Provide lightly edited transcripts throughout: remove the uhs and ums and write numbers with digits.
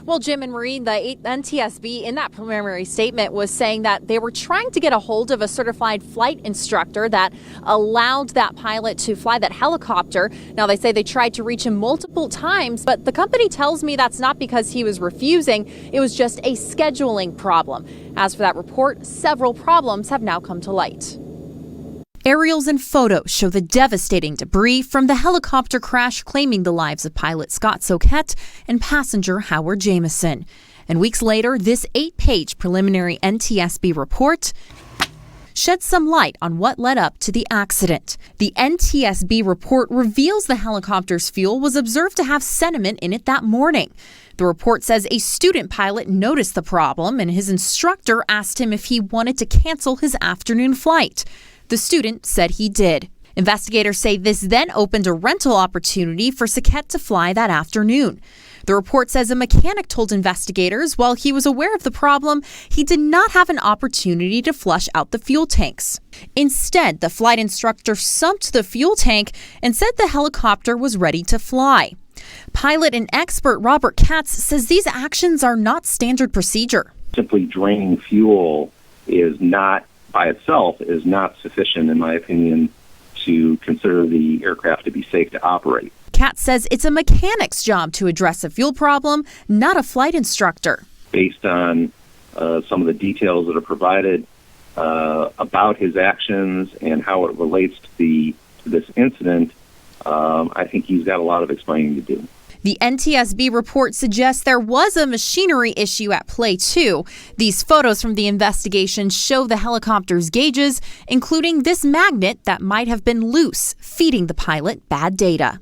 Well, Jim and Marie, the NTSB in that preliminary statement was saying that they were trying to get a hold of a certified flight instructor that allowed that pilot to fly that helicopter. Now, they say they tried to reach him multiple times, but the company tells me that's not because he was refusing. It was just a scheduling problem. As for that report, several problems have now come to light. Aerials and photos show the devastating debris from the helicopter crash claiming the lives of pilot Scott Soquette and passenger Howard Jamison. And weeks later, this 8-page preliminary NTSB report sheds some light on what led up to the accident. The NTSB report reveals the helicopter's fuel was observed to have sediment in it that morning. The report says a student pilot noticed the problem and his instructor asked him if he wanted to cancel his afternoon flight. The student said he did. Investigators say this then opened a rental opportunity for Soquette to fly that afternoon. The report says a mechanic told investigators while he was aware of the problem, he did not have an opportunity to flush out the fuel tanks. Instead, the flight instructor sumped the fuel tank and said the helicopter was ready to fly. Pilot and expert Robert Katz says these actions are not standard procedure. Simply draining fuel by itself is not sufficient, in my opinion, to consider the aircraft to be safe to operate. Katz says it's a mechanic's job to address a fuel problem, not a flight instructor. Based on some of the details that are provided about his actions and how it relates to this incident, I think he's got a lot of explaining to do. The NTSB report suggests there was a machinery issue at play, too. These photos from the investigation show the helicopter's gauges, including this magnet that might have been loose, feeding the pilot bad data.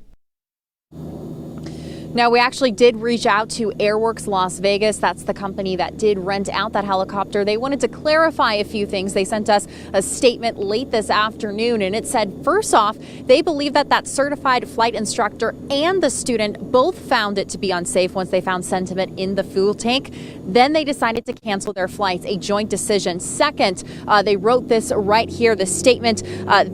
Now, we actually did reach out to Airworks Las Vegas. That's the company that did rent out that helicopter. They wanted to clarify a few things. They sent us a statement late this afternoon, and it said, first off, they believe that certified flight instructor and the student both found it to be unsafe once they found sediment in the fuel tank. Then they decided to cancel their flights, a joint decision. Second, they wrote this right here, the statement.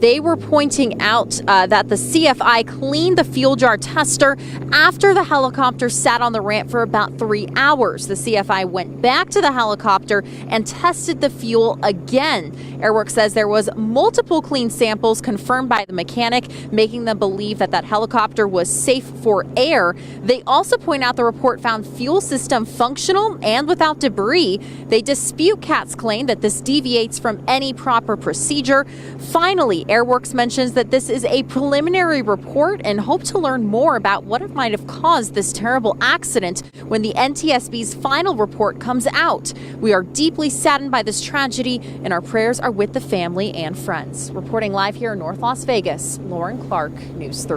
They were pointing out that the CFI cleaned the fuel jar tester after the helicopter sat on the ramp for about 3 hours. The CFI went back to the helicopter and tested the fuel again. Airworks says there was multiple clean samples confirmed by the mechanic, making them believe that helicopter was safe for air. They also point out the report found fuel system functional and without debris. They dispute Kat's claim that this deviates from any proper procedure. Finally, Airworks mentions that this is a preliminary report and hope to learn more about what it might have caused this terrible accident when the NTSB's final report comes out. We are deeply saddened by this tragedy, and our prayers are with the family and friends. Reporting live here in North Las Vegas, Lauren Clark, News 3.